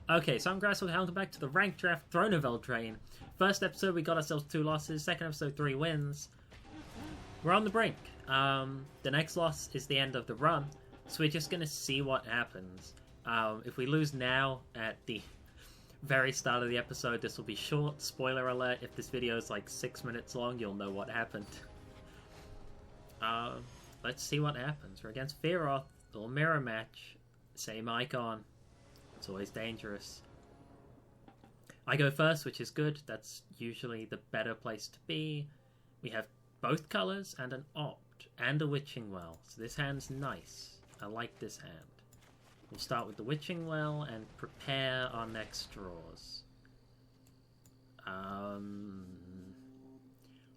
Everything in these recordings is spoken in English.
Okay, so I'm Grasswalker. Welcome back to the Ranked Draft Throne of Eldraine. First episode, we got ourselves 2 losses. Second episode, 3 wins. We're on the brink. The next loss is the end of the run, so we're just going to see what happens. If we lose now at the very start of the episode, this will be short. Spoiler alert, if this video is like 6 minutes long, you'll know what happened. Let's see what happens. We're against Fearoth, little mirror match. Same icon. It's always dangerous. I go first, which is good. That's usually the better place to be. We have both colours and an opt and a witching well. So this hand's nice. I like this hand. We'll start with the witching well and prepare our next draws.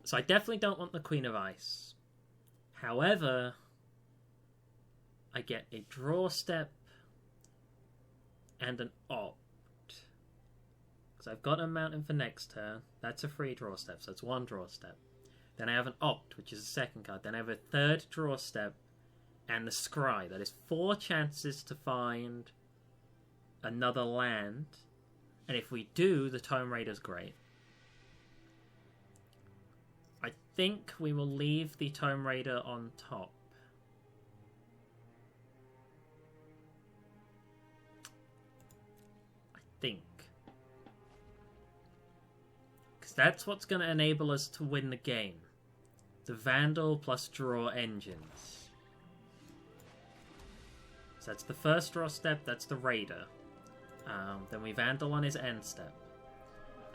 So I definitely don't want the Queen of Ice. However, I get a draw step and an opt. Because I've got a mountain for next turn. That's a free draw step, so it's 1 draw step. Then I have an opt, which is a second card. Then I have a 3rd draw step and the scry. That is 4 chances to find another land. And if we do, the Tome Raider's great. I think we will leave the Tome Raider on top. Think. Because that's what's going to enable us to win the game. The Vandal plus draw engines. So that's the first draw step, that's the Raider. Then we Vandal on his end step.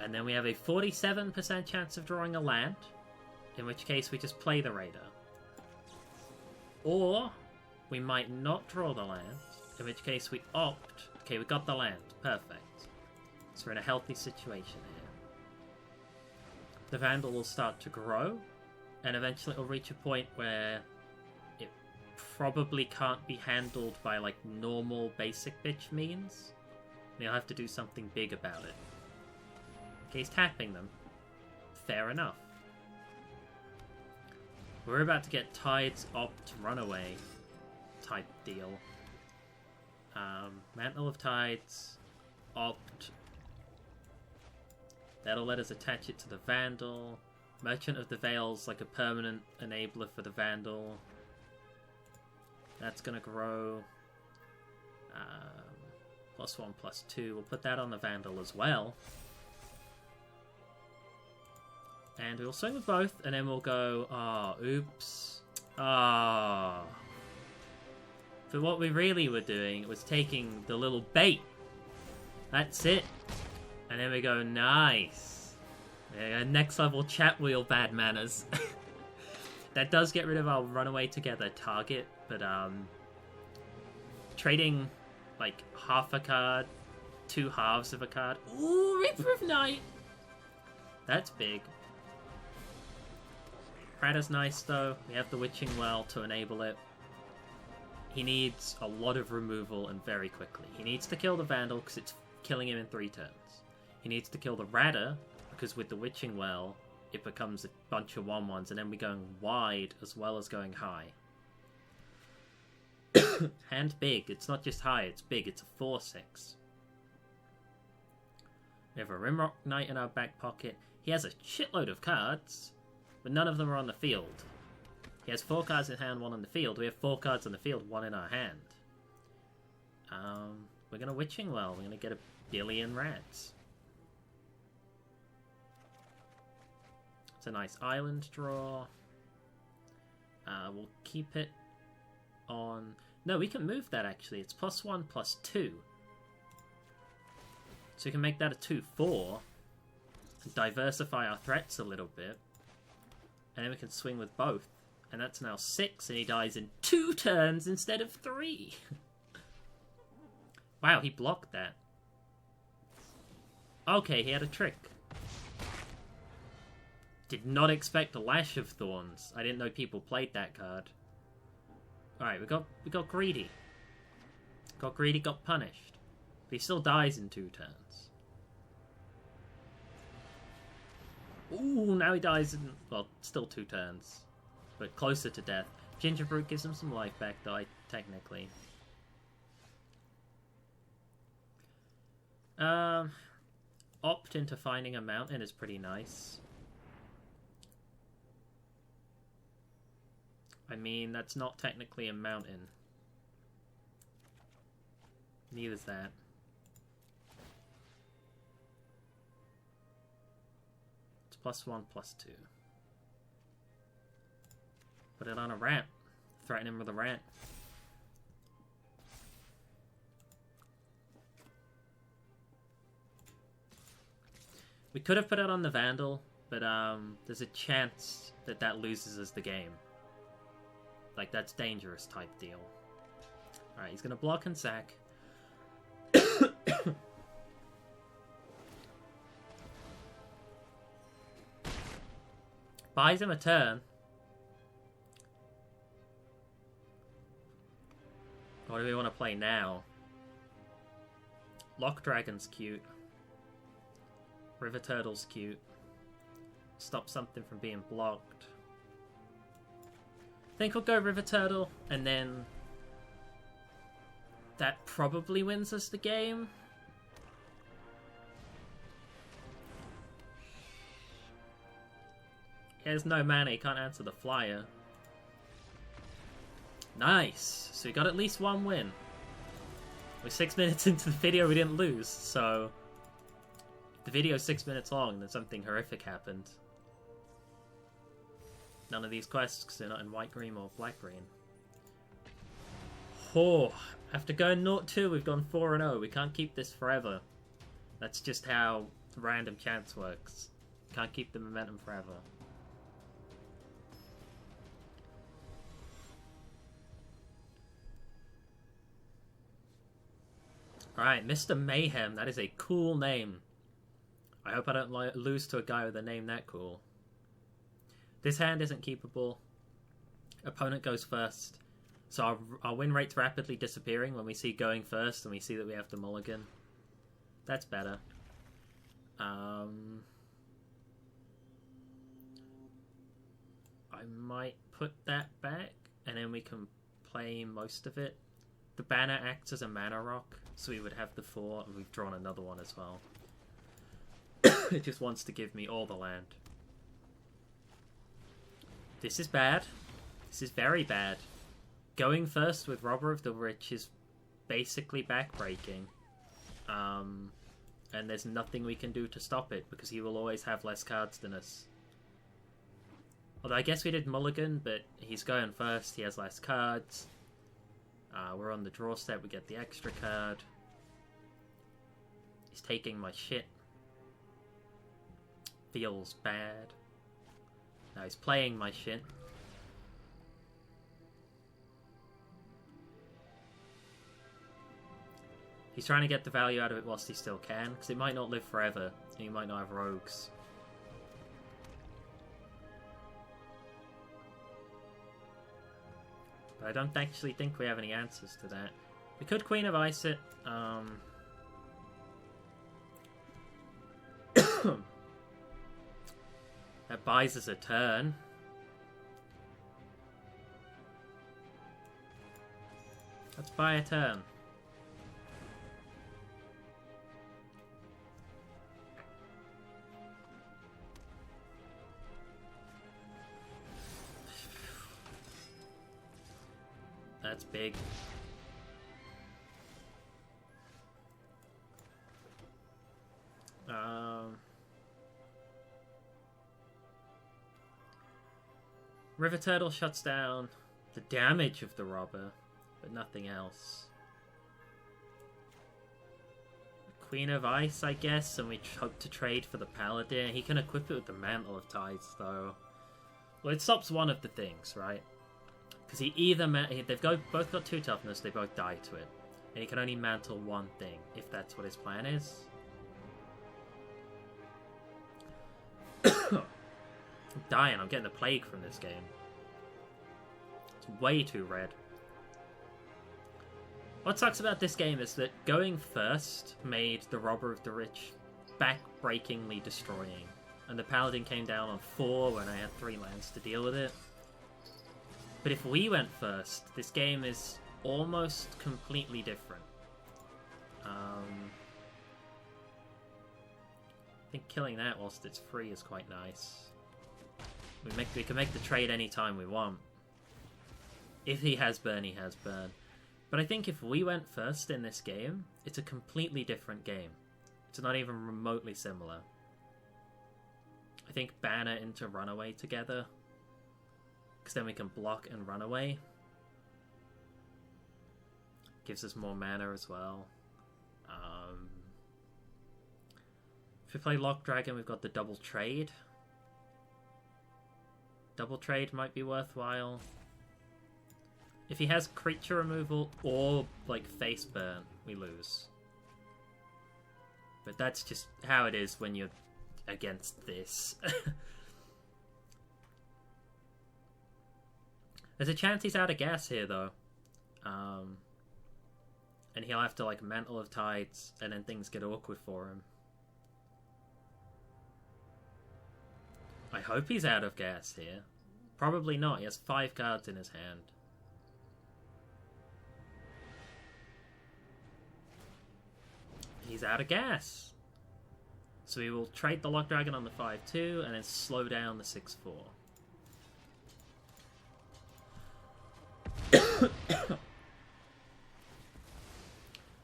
And then we have a 47% chance of drawing a land, in which case we just play the Raider. Or we might not draw the land, in which case we opt. Okay, we got the land. Perfect. So we're in a healthy situation here. The Vandal will start to grow, and eventually it will reach a point where it probably can't be handled by like normal basic bitch means. They'll have to do something big about it. Okay, he's tapping them. Fair enough. We're about to get Tide's Opt Runaway type deal. Mantle of Tides, Opt. That'll let us attach it to the Vandal. Merchant of the Veil's like a permanent enabler for the Vandal. That's gonna grow. +1, +2. We'll put that on the Vandal as well. And we'll swing with both, and then we'll go, oops. But what we really were doing was taking the little bait. That's it. And then we go, nice. Next level chat wheel bad manners. That does get rid of our runaway together target, but trading like half a card, 2 halves of a card. Ooh, Reaper of Night! That's big. Pratta's nice though. We have the Witching Well to enable it. He needs a lot of removal and very quickly. He needs to kill the Vandal because it's killing him in 3 turns. He needs to kill the Radder, because with the Witching Well, it becomes a bunch of 1/1s, and then we're going wide as well as going high. Hand big. It's not just high, it's big. It's a 4/6. We have a Rimrock Knight in our back pocket. He has a shitload of cards, but none of them are on the field. He has 4 cards in hand, 1 on the field. We have 4 cards on the field, 1 in our hand. We're going to Witching Well. We're going to get a billion rats. It's a nice island draw. We'll keep it on... No, we can move that actually. It's +1, +2. So we can make that a 2/4. And diversify our threats a little bit. And then we can swing with both. And that's now 6, and he dies in 2 turns instead of 3. Wow, he blocked that. Okay, he had a trick. Did not expect a Lash of Thorns. I didn't know people played that card. Alright, we got greedy. Got greedy, got punished. But he still dies in 2 turns. Ooh, now he dies in, well, still 2 turns. But closer to death. Gingerbread gives him some life back, though, technically. Opt into finding a mountain is pretty nice. I mean, that's not technically a mountain. Neither's that. It's +1/+2. Put it on a ramp. Threaten him with a ramp. We could have put it on the Vandal, but there's a chance that that loses us the game. Like, that's dangerous type deal. Alright, he's gonna block and sack. Buys him a turn. What do we want to play now? Lock Dragon's cute. River Turtle's cute. Stop something from being blocked. I think we'll go River Turtle, and then that probably wins us the game. He has no mana, he can't answer the flyer. Nice! So we got at least one win. We're 6 minutes into the video, we didn't lose, so... The video's 6 minutes long, and then something horrific happened. None of these quests, because they're not in white-green or black-green. Oh, after going 0-2, we've gone 4-0. We can't keep this forever. That's just how random chance works. Can't keep the momentum forever. Alright, Mr. Mayhem. That is a cool name. I hope I don't lose to a guy with a name that cool. This hand isn't keepable. Opponent goes first. So our win rate's rapidly disappearing when we see going first and we see that we have to mulligan. That's better. I might put that back and then we can play most of it. The banner acts as a mana rock, so we would have the 4 and we've drawn another one as well. It just wants to give me all the land. This is bad. This is very bad. Going first with Robber of the Rich is basically backbreaking. And there's nothing we can do to stop it, because he will always have less cards than us. Although I guess we did mulligan, but he's going first, he has less cards. We're on the draw step, we get the extra card. He's taking my shit. Feels bad. Now he's playing my shit. He's trying to get the value out of it whilst he still can, because it might not live forever, and he might not have rogues. But I don't actually think we have any answers to that. We could Queen of Ice it. That buys us a turn. Let's buy a turn. That's big. River Turtle shuts down the damage of the Robber, but nothing else. Queen of Ice, I guess, and we hope to trade for the Paladin. He can equip it with the Mantle of Tides, though. Well, it stops one of the things, right? Because he either... They've both got 2 toughness, they both die to it. And he can only mantle one thing, if that's what his plan is. I'm dying, I'm getting the plague from this game. It's way too red. What sucks about this game is that going first made the Robber of the Rich back-breakingly destroying. And the Paladin came down on 4 when I had 3 lands to deal with it. But if we went first, this game is almost completely different. think killing that whilst it's free is quite nice. We can make the trade anytime we want. If he has burn, he has burn. But I think if we went first in this game, it's a completely different game. It's not even remotely similar. I think Banner into Runaway together, because then we can block and run away. Gives us more mana as well. If we play Lock Dragon, we've got the double trade. Double trade might be worthwhile. If he has creature removal or like face burn, we lose. But that's just how it is when you're against this. There's a chance he's out of gas here though. And he'll have to like Mantle of Tides and then things get awkward for him. I hope he's out of gas here. Probably not. He has 5 cards in his hand. He's out of gas. So we will trade the Lock Dragon on the 5-2 and then slow down the 6-4.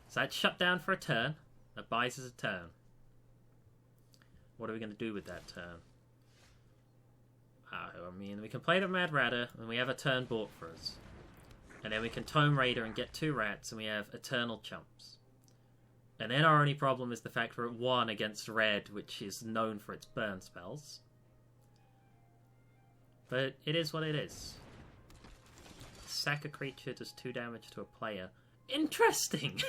So that's shut down for a turn. That buys us a turn. What are we going to do with that turn? I mean, we can play the Mad Ratter, and we have a turn bought for us. And then we can Tome Raider and get 2 rats, and we have Eternal Chumps. And then our only problem is the fact we're at 1 against red, which is known for its burn spells. But it is what it is. Sack a creature does 2 damage to a player. Interesting!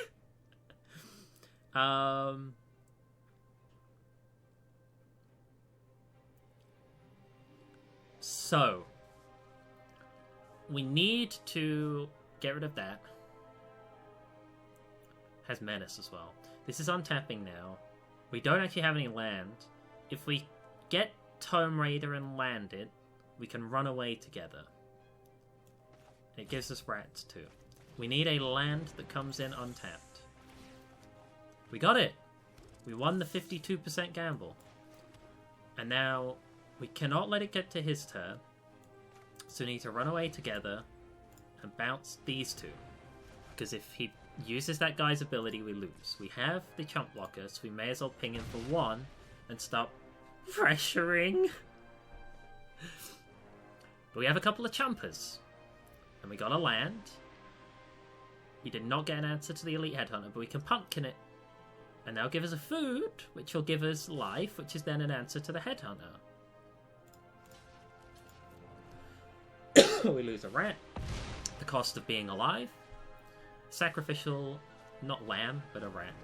So, we need to get rid of that. Has Menace as well. This is untapping now. We don't actually have any land. If we get Tome Raider and land it, we can run away together. It gives us rats too. We need a land that comes in untapped. We got it! We won the 52% gamble. And now we cannot let it get to his turn. So we need to run away together and bounce these 2. Because if he uses that guy's ability, we lose. We have the chump blocker, so we may as well ping him for 1 and stop pressuring. But we have a couple of chumpers. And we got a land. He did not get an answer to the Elite Headhunter, but we can pumpkin it. And that'll give us a food, which will give us life, which is then an answer to the Headhunter. We lose a rat. The cost of being alive. Sacrificial, not lamb, but a rat.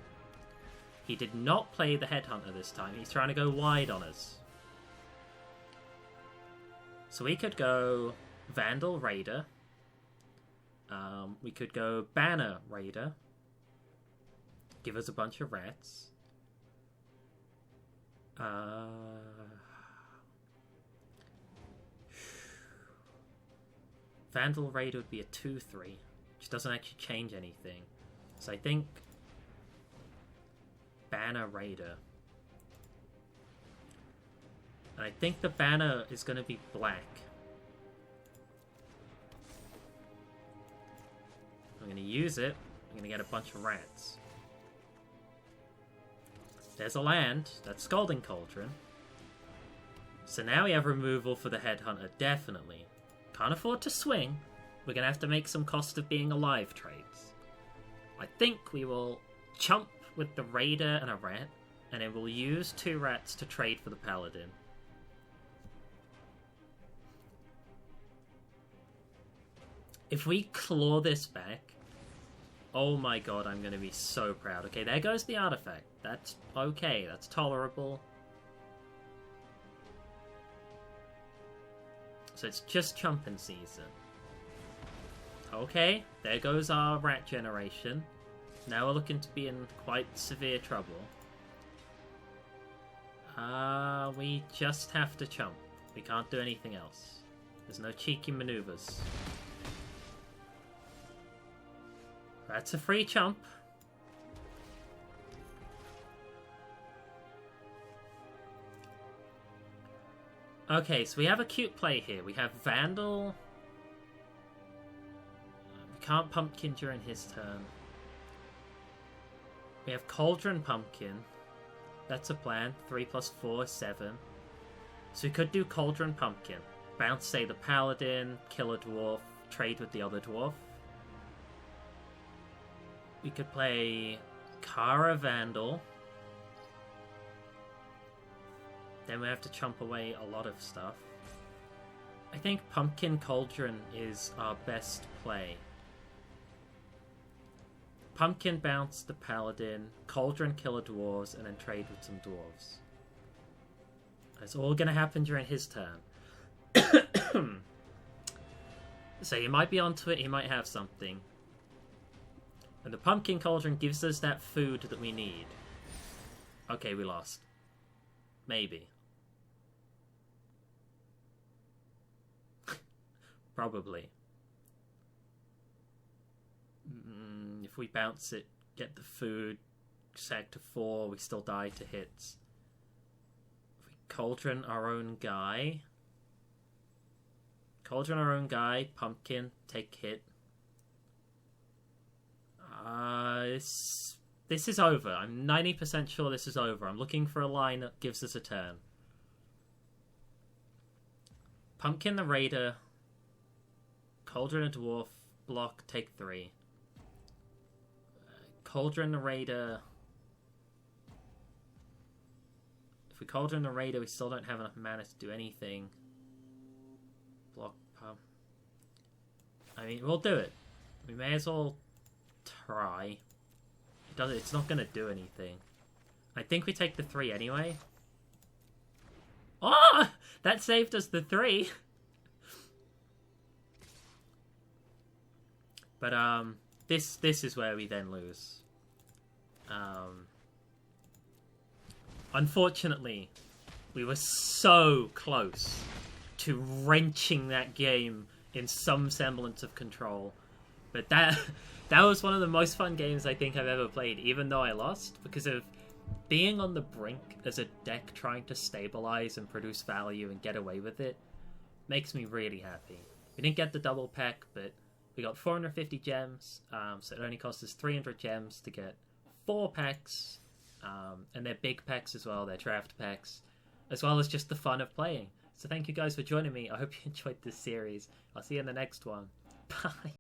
He did not play the Headhunter this time. He's trying to go wide on us. So we could go Vandal Raider. We could go Banner Raider. Give us a bunch of rats. Vandal Raider would be a 2-3, which doesn't actually change anything. So I think Banner Raider. And I think the banner is going to be black. I'm going to use it. I'm going to get a bunch of rats. There's a land. That's Scalding Cauldron. So now we have removal for the Headhunter, definitely. Can't afford to swing. We're going to have to make some cost of being alive trades. I think we will chump with the Raider and a rat, and then we'll use 2 rats to trade for the Paladin. If we claw this back, oh my god, I'm going to be so proud. Okay, there goes the artifact. That's okay, that's tolerable. So it's just chumping season. Okay, there goes our rat generation. Now we're looking to be in quite severe trouble. We just have to chump. We can't do anything else. There's no cheeky maneuvers. That's a free chump. Okay, so we have a cute play here. We have Vandal. We can't Pumpkin during his turn. We have Cauldron Pumpkin. That's a plan. 3 plus 4 is 7. So we could do Cauldron Pumpkin. Bounce, say, the Paladin, kill a Dwarf, trade with the other Dwarf. We could play Kara Vandal. Then we have to chomp away a lot of stuff. I think Pumpkin Cauldron is our best play. Pumpkin bounce the Paladin, Cauldron kill a Dwarves, and then trade with some Dwarves. That's all going to happen during his turn. So he might be onto it, he might have something. And the Pumpkin Cauldron gives us that food that we need. Okay, we lost. Maybe. Probably. If we bounce it, get the food, sag to 4, we still die to hits. If we Cauldron our own guy. Cauldron our own guy, Pumpkin, take hit. This is over. I'm 90% sure this is over. I'm looking for a line that gives us a turn. Pumpkin the Raider. Cauldron a Dwarf. Block, take 3. Cauldron the Raider. If we Cauldron the Raider, we still don't have enough mana to do anything. Block, pump. I mean, we'll do it. We may as well try. It's not going to do anything. I think we take the 3 anyway. Oh! That saved us the 3! But, this is where we then lose. Unfortunately, we were so close to wrenching that game in some semblance of control. But that was one of the most fun games I think I've ever played, even though I lost, because of being on the brink as a deck trying to stabilize and produce value and get away with it. Makes me really happy. We didn't get the double pack, but we got 450 gems, so it only cost us 300 gems to get 4 packs, and they're big packs as well, they're draft packs, as well as just the fun of playing. So thank you guys for joining me. I hope you enjoyed this series. I'll see you in the next one. Bye.